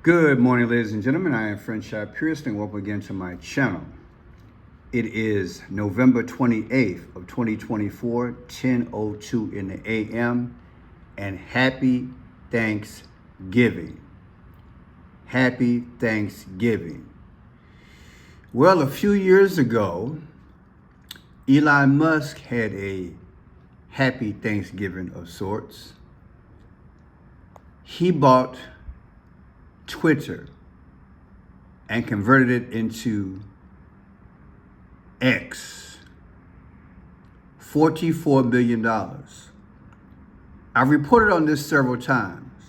Good morning, ladies and gentlemen. I am Friendship Pierce, and welcome again to my channel. It is November 28th of 2024, 10:02 in the a.m., and happy Thanksgiving. Happy Thanksgiving. Well, a few years ago, Elon Musk had a happy Thanksgiving of sorts. He bought Twitter and converted it into X. $44 billion. I've reported on this several times.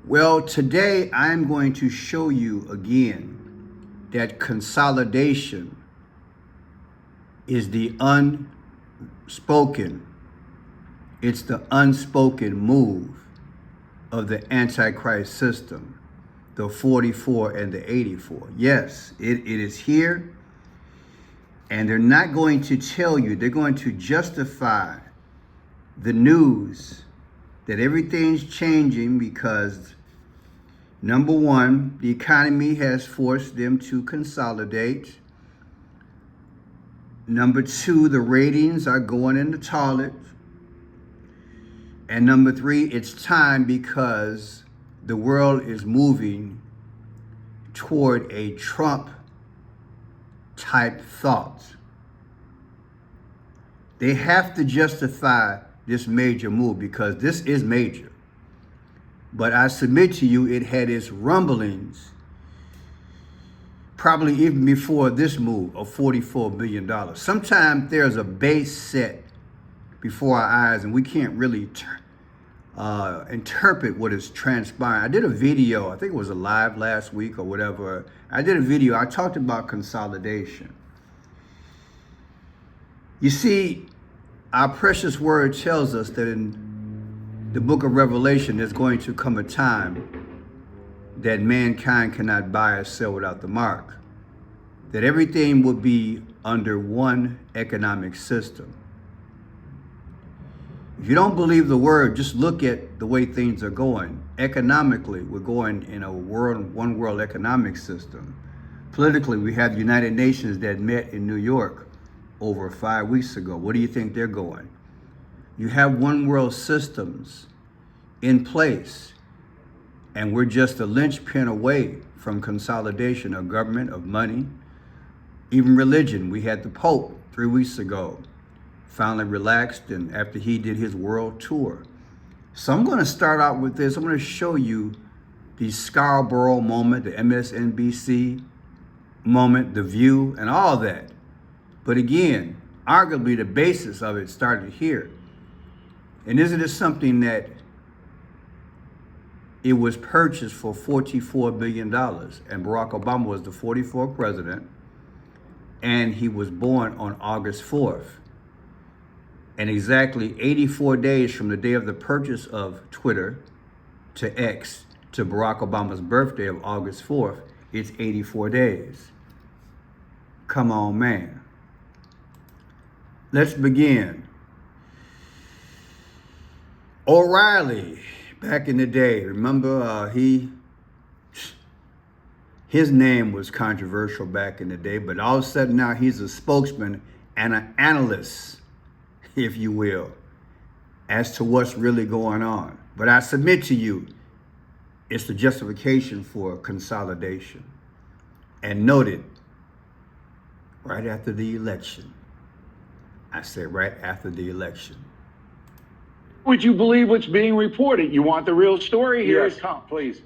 Well, today I'm going to show you again that consolidation is the unspoken, it's the unspoken move of the Antichrist system, the 44 and the 84. Yes, it is here, and they're not going to tell you, they're going to justify the news that everything's changing because, number one, the economy has forced them to consolidate. Number two, the ratings are going in the toilet. And number three, it's time because the world is moving toward a Trump type thought. They have to justify this major move because this is major. But I submit to you, it had its rumblings probably even before this move of $44 billion. Sometimes there's a base set before our eyes, and we can't really interpret what is transpiring. I did a video, I think it was a live last week or whatever. I did a video, I talked about consolidation. You see, our precious word tells us that in the book of Revelation, there's going to come a time that mankind cannot buy or sell without the mark. That everything will be under one economic system. If you don't believe the word, just look at the way things are going. Economically, we're going in a one world economic system. Politically, we have the United Nations that met in New York over 5 weeks ago. What do you think they're going? You have one world systems in place, and we're just a linchpin away from consolidation of government, of money, even religion. We had the Pope 3 weeks ago. Finally relaxed, and after he did his world tour. So I'm going to start out with this. I'm going to show you the Scarborough moment, the MSNBC moment, the View, and all that. But again, arguably the basis of it started here. And isn't it something that it was purchased for $44 billion, and Barack Obama was the 44th president, and he was born on August 4th. And exactly 84 days from the day of the purchase of Twitter to X to Barack Obama's birthday of August 4th, it's 84 days. Come on, man. Let's begin. O'Reilly, back in the day, remember his name was controversial back in the day, but all of a sudden now he's a spokesman and an analyst, if you will, as to what's really going on. But I submit to you, it's the justification for consolidation. And note it, right after the election. I say right after the election. Would you believe what's being reported? You want the real story? Here Yes. it comes, please.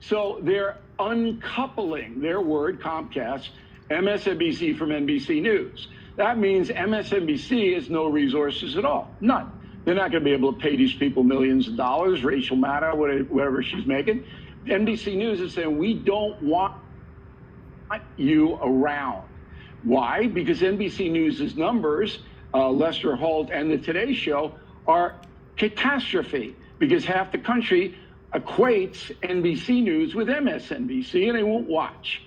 So they're uncoupling their word, Comcast, MSNBC from NBC News. That means MSNBC has no resources at all, none. They're not going to be able to pay these people millions of dollars, Rachel Maddow, whatever she's making. NBC News is saying, we don't want you around. Why? Because NBC News' numbers, Lester Holt and the Today Show, are catastrophe because half the country equates NBC News with MSNBC and they won't watch.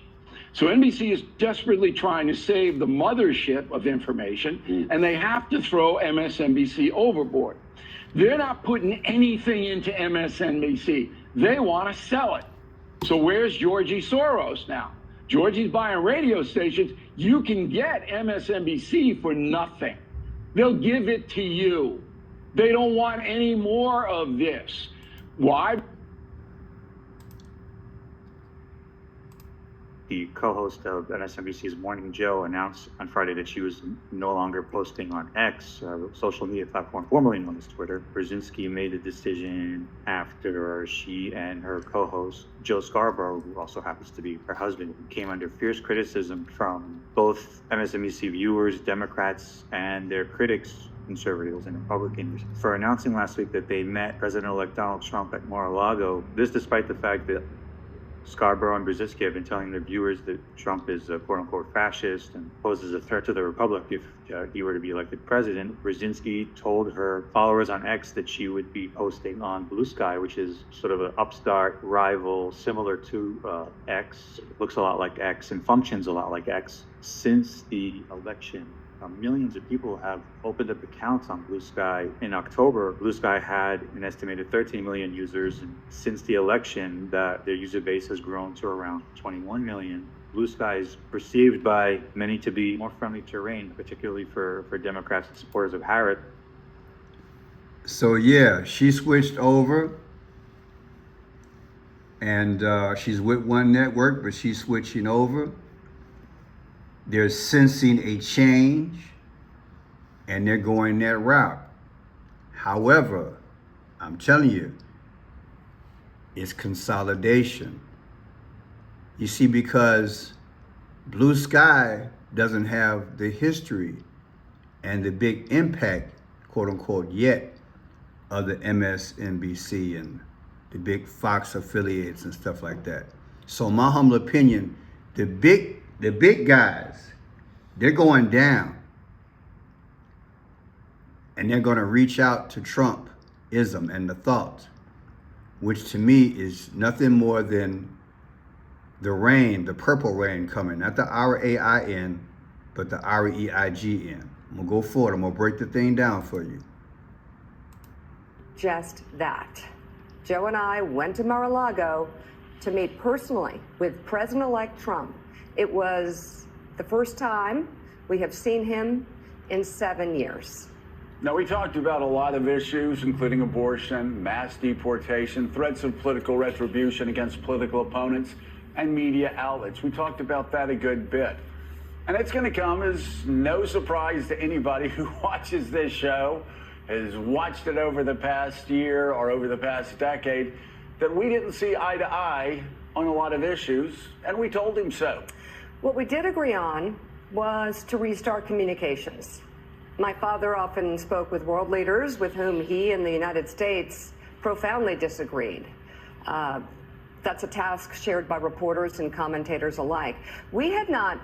So NBC is desperately trying to save the mothership of information, and they have to throw MSNBC overboard. They're not putting anything into MSNBC. They want to sell it. So where's Georgie Soros now? Georgie's buying radio stations. You can get MSNBC for nothing. They'll give it to you. They don't want any more of this. Why? The co-host of MSNBC's Morning Joe announced on Friday that she was no longer posting on X, a social media platform formerly known as Twitter. Brzezinski made the decision after she and her co-host, Joe Scarborough, who also happens to be her husband, came under fierce criticism from both MSNBC viewers, Democrats, and their critics, conservatives and Republicans, for announcing last week that they met President-elect Donald Trump at Mar-a-Lago. This despite the fact that Scarborough and Brzezinski have been telling their viewers that Trump is a quote-unquote fascist and poses a threat to the republic if he were to be elected president. Brzezinski told her followers on X that she would be posting on Blue Sky, which is sort of an upstart rival similar to X. It looks a lot like X and functions a lot like X. Since the election, millions of people have opened up accounts on Blue Sky. In October, Blue Sky had an estimated 13 million users, and since the election, their user base has grown to around 21 million. Blue Sky is perceived by many to be more friendly terrain, particularly for Democrats and supporters of Harris. So yeah, she switched over, and she's with one network, but she's switching over. They're sensing a change, and they're going that route. However, I'm telling you, it's consolidation. You see, because Blue Sky doesn't have the history and the big impact, quote unquote, yet of the MSNBC and the big Fox affiliates and stuff like that. So my humble opinion, the big guys, they're going down, and they're going to reach out to Trumpism and the thought, which to me is nothing more than the rain, the purple rain coming, not the R-A-I-N, but the R-E-I-G-N. I'm going to go forward. I'm going to break the thing down for you. Just that. Joe and I went to Mar-a-Lago to meet personally with President-elect Trump. It was the first time we have seen him in 7 years. Now, we talked about a lot of issues, including abortion, mass deportation, threats of political retribution against political opponents, and media outlets. We talked about that a good bit. And it's going to come as no surprise to anybody who watches this show, has watched it over the past year or over the past decade, that we didn't see eye to eye on a lot of issues, and we told him so. What we did agree on was to restart communications. My father often spoke with world leaders with whom he and the United States profoundly disagreed. That's a task shared by reporters and commentators alike. We had not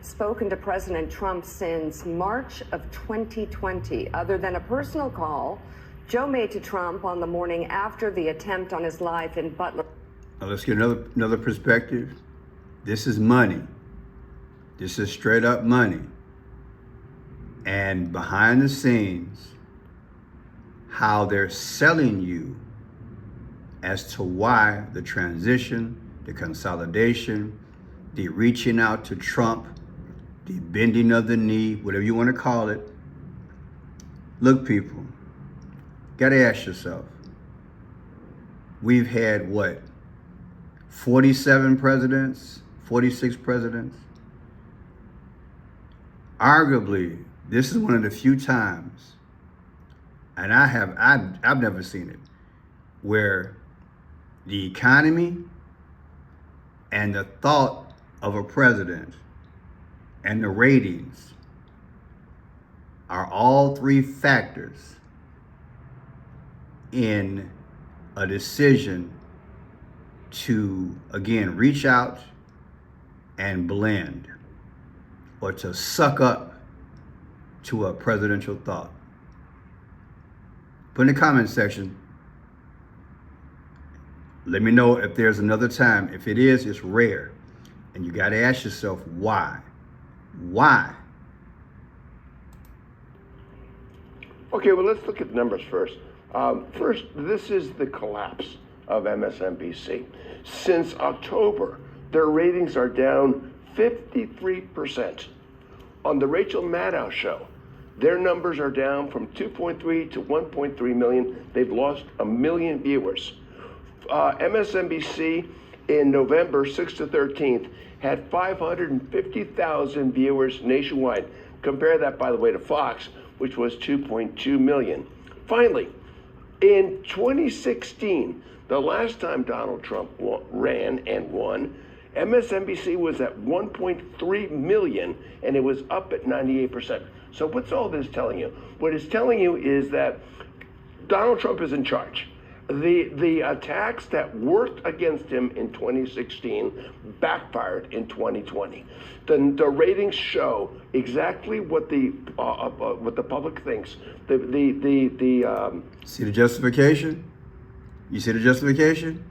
spoken to President Trump since March of 2020, other than a personal call Joe made to Trump on the morning after the attempt on his life in Butler. Now let's get another perspective. This is money. This is straight up money. And behind the scenes, how they're selling you as to why the transition, the consolidation, the reaching out to Trump, the bending of the knee, whatever you want to call it. Look, people, gotta ask yourself, we've had what, 47 presidents, 46 presidents? Arguably, this is one of the few times, and I've never seen it, where the economy and the thought of a president and the ratings are all three factors in a decision to, again, reach out and blend, or to suck up to a presidential thought. Put in the comment section, let me know if there's another time. If it is, it's rare. And you got to ask yourself, why? Why? Okay, well, let's look at numbers first. First, this is the collapse of MSNBC. Since October, their ratings are down 53%. On the Rachel Maddow show, their numbers are down from 2.3 to 1.3 million. They've lost 1 million viewers. MSNBC in November 6th to 13th had 550,000 viewers nationwide. Compare that, by the way, to Fox, which was 2.2 million. Finally, in 2016, the last time Donald Trump ran and won, MSNBC was at 1.3 million, and it was up at 98%. So what's all this telling you? What it's telling you is that Donald Trump is in charge. The attacks that worked against him in 2016 backfired in 2020. The ratings show exactly what the public thinks. See the justification? You see the justification?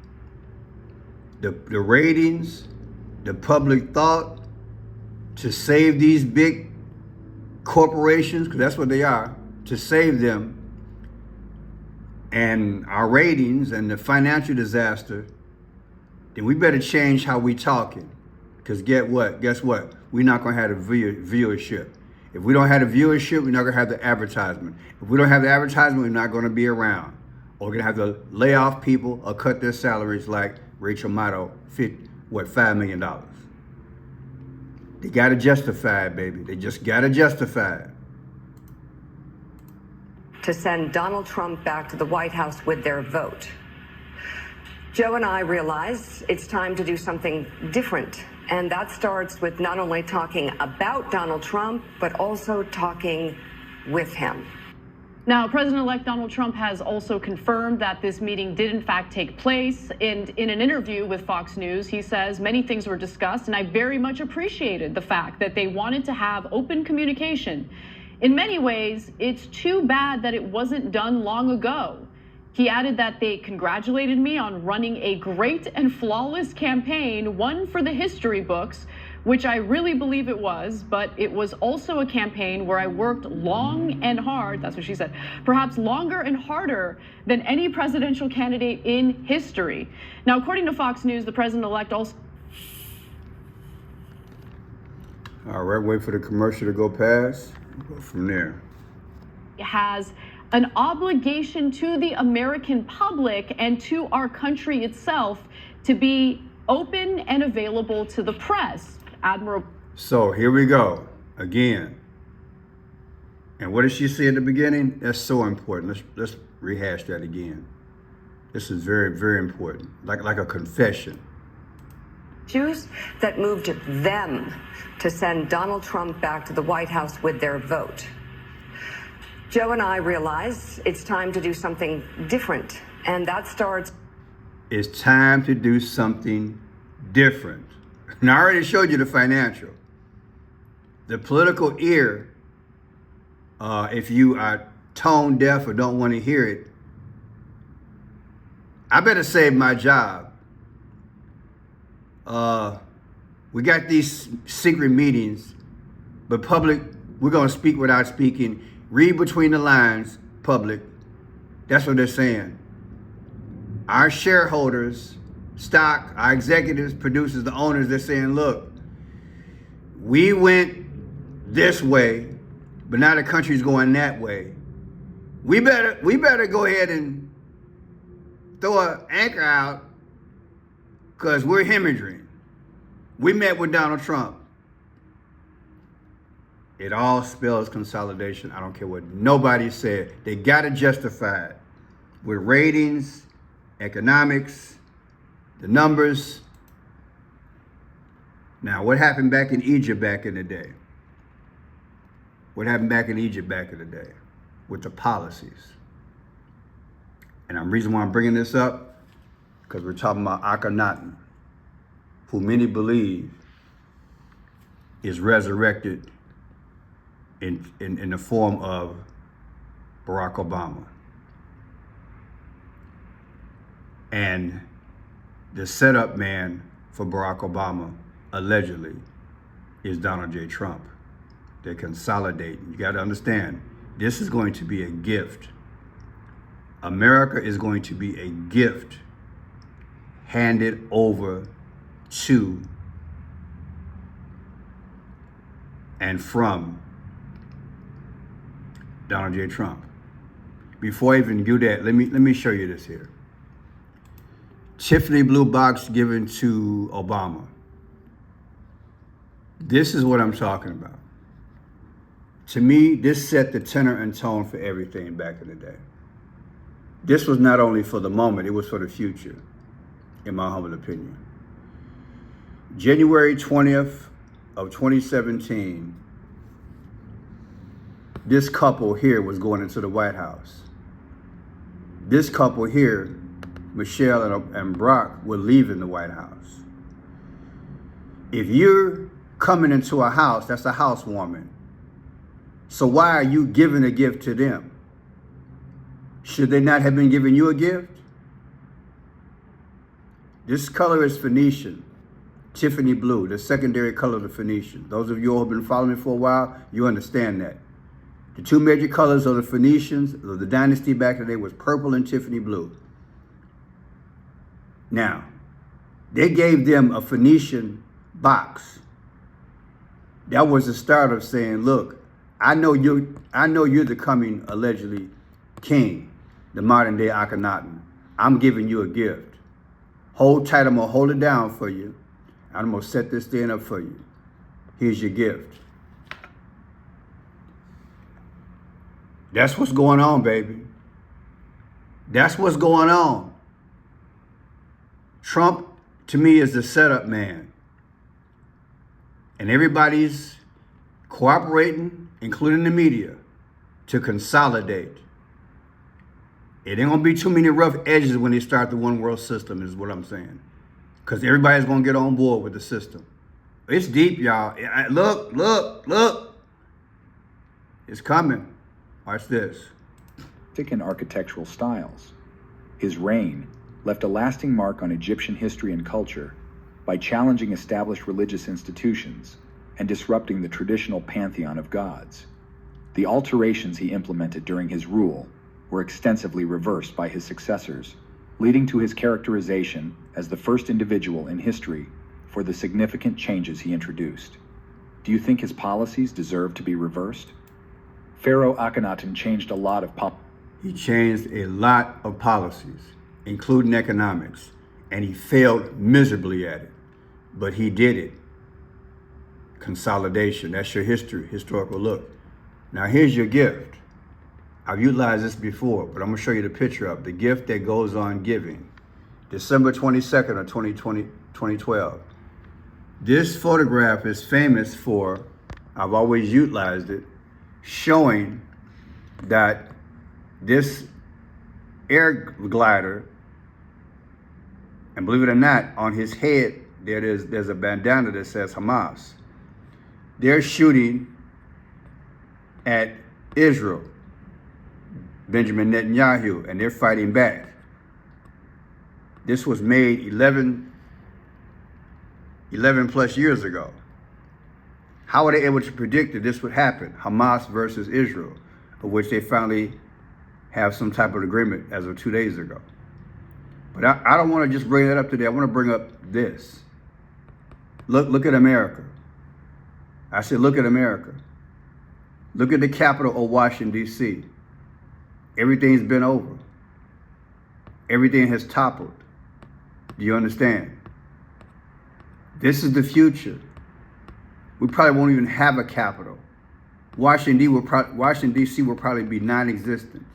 The ratings, the public thought to save these big corporations, because that's what they are, to save them, and our ratings and the financial disaster, then we better change how we talking. Because guess what? We're not going to have the viewership. If we don't have the viewership, we're not going to have the advertisement. If we don't have the advertisement, we're not going to be around. Or we're going to have to lay off people or cut their salaries like Rachel Maddow, $5 million. They got to justify it, baby. They just got to justify it. To send Donald Trump back to the White House with their vote. Joe and I realize it's time to do something different. And that starts with not only talking about Donald Trump, but also talking with him. Now, President-elect Donald Trump has also confirmed that this meeting did in fact take place. And in an interview with Fox News, he says many things were discussed, and I very much appreciated the fact that they wanted to have open communication. In many ways, it's too bad that it wasn't done long ago. He added that they congratulated me on running a great and flawless campaign, one for the history books, which I really believe it was, but it was also a campaign where I worked long and hard, that's what she said, perhaps longer and harder than any presidential candidate in history. Now, according to Fox News, the president-elect also... All right, wait for the commercial to go past. We'll go from there. Has an obligation to the American public and to our country itself to be open and available to the press. Admiral. So here we go again. And what did she say at the beginning? That's so important. Let's rehash that again. This is very, very important. Like a confession. Issues that moved them to send Donald Trump back to the White House with their vote. Joe and I realize it's time to do something different, and that starts... It's time to do something different. And I already showed you the financial. The political ear, if you are tone deaf or don't want to hear it, I better save my job. We got these secret meetings, but public, we're going to speak without speaking. Read between the lines, public. That's what they're saying. Our shareholders, stock, our executives, producers, the owners, they're saying, look, we went this way, but now the country's going that way. We better go ahead and throw an anchor out because we're hemorrhaging. We met with Donald Trump. It all spells consolidation. I don't care what nobody said. They got to justify it with ratings, economics, the numbers. Now, what happened back in Egypt back in the day? What happened back in Egypt back in the day with the policies? And the reason why I'm bringing this up, because we're talking about Akhenaten, who many believe is resurrected in the form of Barack Obama. And the setup man for Barack Obama, allegedly, is Donald J. Trump. They're consolidating. You got to understand, this is going to be a gift. America is going to be a gift handed over to and from Donald J. Trump. Before I even do that, let me show you this here. Tiffany blue box given to Obama. This is what I'm talking about. To me, this set the tenor and tone for everything back in the day. This was not only for the moment, it was for the future, in my humble opinion. January 20th of 2017, this couple here was going into the White House. This couple here, Michelle and Brock, were leaving the White House. If you're coming into a house, that's a housewarming. So why are you giving a gift to them? Should they not have been giving you a gift? This color is Phoenician, Tiffany blue, the secondary color of the Phoenician. Those of you who have been following me for a while, you understand that. The two major colors of the Phoenicians, of the dynasty back in the day, was purple and Tiffany blue. Now, they gave them a Phoenician box. That was the start of saying, look, I know you're the coming, allegedly, king, the modern day Akhenaten. I'm giving you a gift. Hold tight, I'm gonna hold it down for you. I'm gonna set this thing up for you. Here's your gift. That's what's going on, baby. That's what's going on. Trump, to me, is the setup man. And everybody's cooperating, including the media, to consolidate. It ain't gonna be too many rough edges when they start the one world system, is what I'm saying. Because everybody's gonna get on board with the system. It's deep, y'all. Look. It's coming. Watch this. And architectural styles. His reign left a lasting mark on Egyptian history and culture by challenging established religious institutions and disrupting the traditional pantheon of gods. The alterations he implemented during his rule were extensively reversed by his successors, leading to his characterization as the first individual in history for the significant changes he introduced. Do you think his policies deserve to be reversed? Pharaoh Akhenaten changed a lot of He changed a lot of policies, including economics, and he failed miserably at it. But he did it. Consolidation, that's your historical look. Now here's your gift. I've utilized this before, but I'm gonna show you the picture of the gift that goes on giving. December 22nd of 2012. This photograph is famous for, I've always utilized it, showing that this air glider, and believe it or not, on his head, there's a bandana that says Hamas. They're shooting at Israel, Benjamin Netanyahu, and they're fighting back. This was made 11 plus years ago. How were they able to predict that this would happen? Hamas versus Israel, of which they finally have some type of agreement as of 2 days ago. But I don't want to just bring that up today. I want to bring up this. Look at America. I said, look at America. Look at the capital of Washington, D.C. Everything's been over. Everything has toppled. Do you understand? This is the future. We probably won't even have a capital. Washington, D.C. will probably be non-existent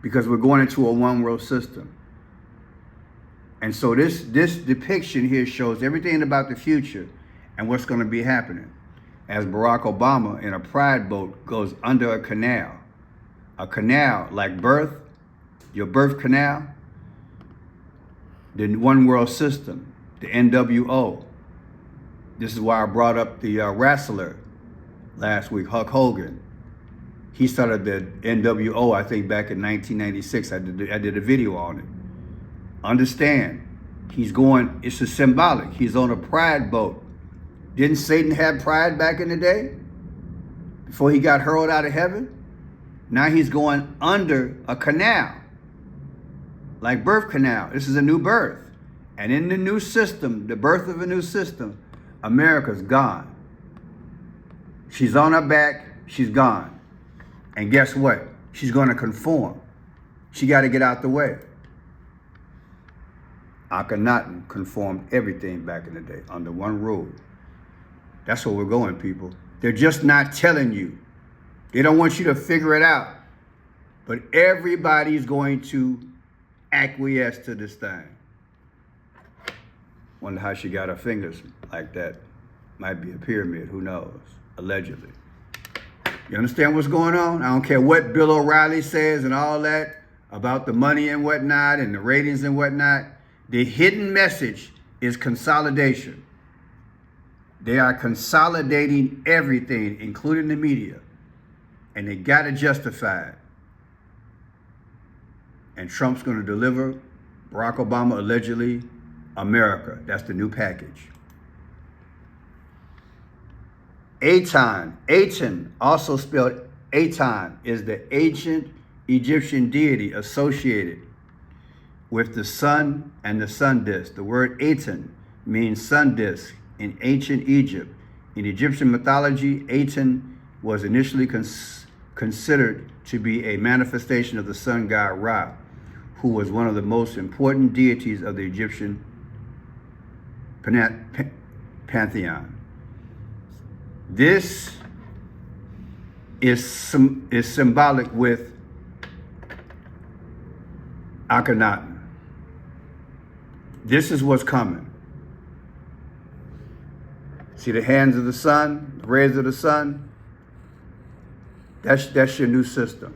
because we're going into a one-world system. And so this depiction here shows everything about the future and what's going to be happening. As Barack Obama in a pride boat goes under a canal like birth, your birth canal, the one world system, the NWO. This is why I brought up the wrestler last week, Hulk Hogan. He started the NWO, I think, back in 1996. I did a video on it. Understand, it's a symbolic. He's on a pride boat. Didn't Satan have pride back in the day? Before he got hurled out of heaven? Now he's going under a canal, like birth canal. This is a new birth. And in the new system, the birth of a new system, America's gone. She's on her back, she's gone. And guess what? She's going to conform. She got to get out the way. Akhenaten conformed everything back in the day under one rule. That's where we're going, people. They're just not telling you. They don't want you to figure it out. But everybody's going to acquiesce to this thing. Wonder how she got her fingers like that. Might be a pyramid, who knows? Allegedly. You understand what's going on? I don't care what Bill O'Reilly says and all that about the money and whatnot and the ratings and whatnot. The hidden message is consolidation. They are consolidating everything, including the media. And they got to justify it. And Trump's going to deliver, Barack Obama allegedly, America. That's the new package. Aten, also spelled Aten, is the ancient Egyptian deity associated with the sun and the sun disk. The word Aten means sun disk in ancient Egypt. In Egyptian mythology, Aten was initially considered to be a manifestation of the sun god Ra, who was one of the most important deities of the Egyptian pantheon. This is symbolic with Akhenaten. This is what's coming. See the hands of the sun, the rays of the sun? That's your new system.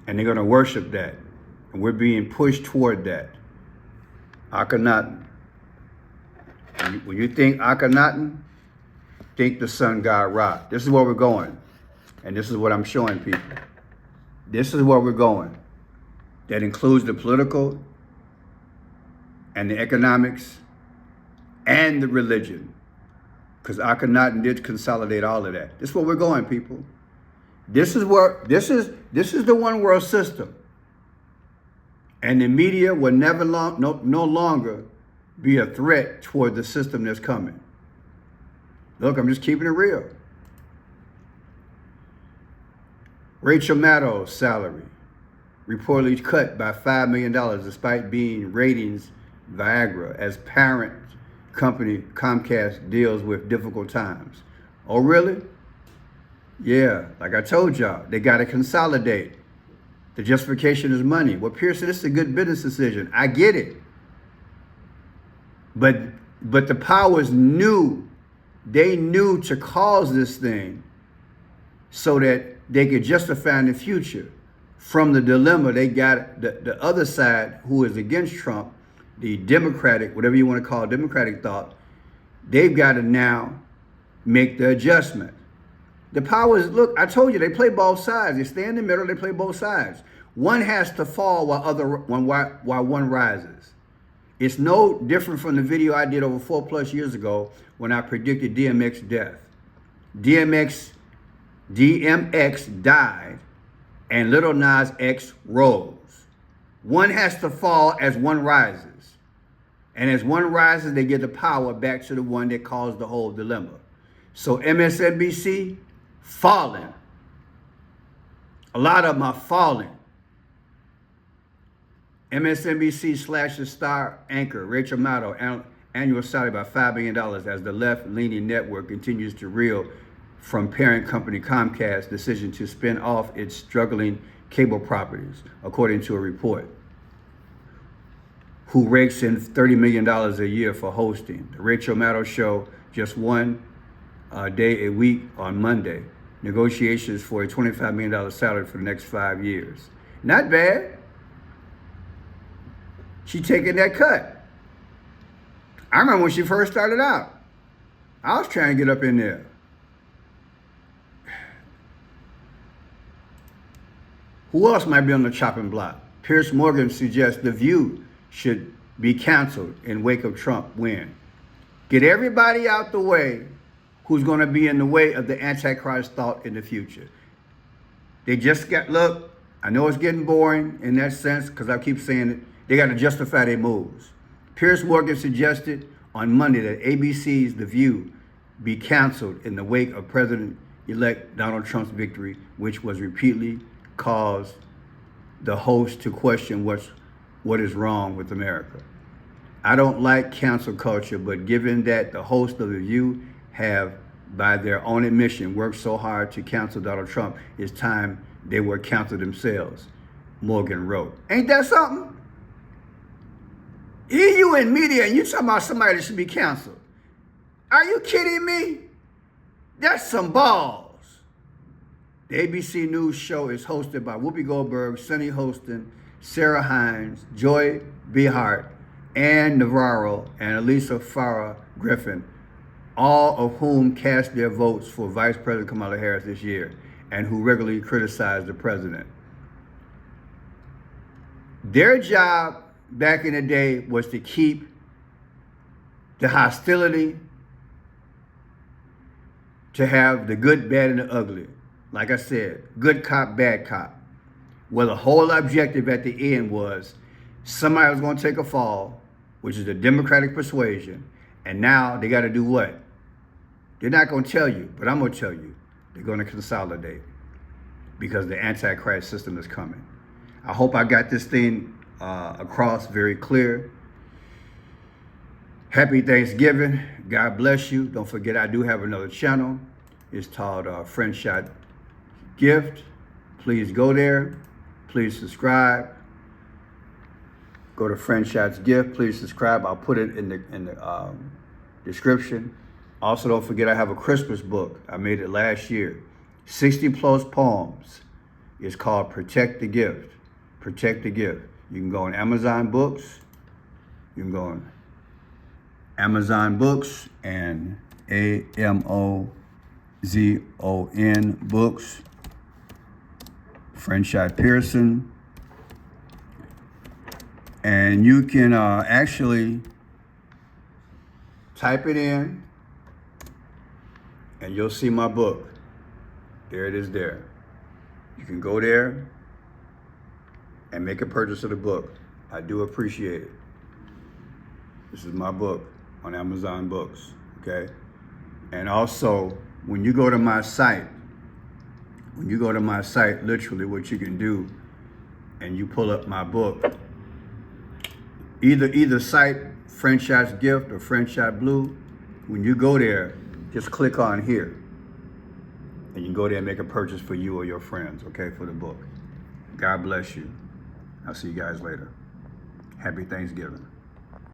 And they're going to worship that. And we're being pushed toward that. Akhenaten. When you think Akhenaten, think the sun god Ra. This is where we're going. And this is what I'm showing people. This is where we're going. That includes the political and the economics and the religion. Because Akhenaten did consolidate all of that. This is where we're going, people. This is the one world system. And the media will never no longer be a threat toward the system that's coming. Look, I'm just keeping it real. Rachel Maddow's salary reportedly cut by $5 million despite being ratings Viagra as parent company Comcast deals with difficult times. Oh, really? Yeah, like I told y'all, they got to consolidate. The justification is money. Well, Pearson, this is a good business decision. I get it. But the powers knew, they knew to cause this thing so that they could justify in the future from the dilemma they got the other side who is against Trump, the Democratic, whatever you want to call it, Democratic thought, they've got to now make the adjustment. The powers, look, I told you, they play both sides. They stay in the middle, they play both sides. One has to fall while one rises. It's no different from the video I did over 4+ years ago when I predicted DMX death. DMX died and Lil Nas X rose. One has to fall as one rises. And as one rises, they get the power back to the one that caused the whole dilemma. So MSNBC, falling. A lot of them are falling. MSNBC slashes star anchor Rachel Maddow annual salary by $5 million as the left-leaning network continues to reel from parent company Comcast's decision to spin off its struggling cable properties, according to a report. Who rakes in $30 million a year for hosting. The Rachel Maddow Show just one day a week on Monday. Negotiations for a $25 million salary for the next 5 years. Not bad. She taking that cut. I remember when she first started out. I was trying to get up in there. Who else might be on the chopping block? Piers Morgan suggests The View should be canceled in wake of Trump win. Get everybody out the way who's going to be in the way of the Antichrist thought in the future. They just got, look, I know it's getting boring in that sense because I keep saying it. They got to justify their moves. Piers Morgan suggested on Monday that ABC's The View be canceled in the wake of President-elect Donald Trump's victory, which was repeatedly caused the host to question what is wrong with America. I don't like cancel culture, but given that the hosts of The View have, by their own admission, worked so hard to cancel Donald Trump, it's time they were canceled themselves, Morgan wrote. Ain't that something? Here you in media and you talking about somebody that should be canceled. Are you kidding me? That's some balls. The ABC News show is hosted by Whoopi Goldberg, Sonny Hostin, Sarah Hines, Joy Behart, Ann Navarro, and Elisa Farah Griffin, all of whom cast their votes for Vice President Kamala Harris this year and who regularly criticize the president. Their job back in the day was to keep the hostility, to have the good, bad, and the ugly. Like I said, good cop, bad cop. Well, the whole objective at the end was somebody was going to take a fall, which is the Democratic persuasion, and now they got to do what? They're not going to tell you, but I'm going to tell you. They're going to consolidate because the Antichrist system is coming. I hope I got this thing across very clear. Happy Thanksgiving. God bless you. Don't forget, I do have another channel. It's called Friend Shot Gift. Please go there. Please subscribe. Go to Friend Shot's Gift. Please subscribe. I'll put it in the description. Also, don't forget, I have a Christmas book. I made it last year. 60 plus poems. It's called Protect the Gift. Protect the Gift. You can go on Amazon Books. You can go on Amazon Books and AMOZON Books. Friend Shot Pearson. And you can actually type it in and you'll see my book. There it is there. You can go there and make a purchase of the book. I do appreciate it. This is my book on Amazon Books, okay? And also, when you go to my site, literally what you can do, and you pull up my book, either site, Friend Shot's Gift or Friend Shot Blue, when you go there, just click on here. And you can go there and make a purchase for you or your friends, okay, for the book. God bless you. I'll see you guys later. Happy Thanksgiving.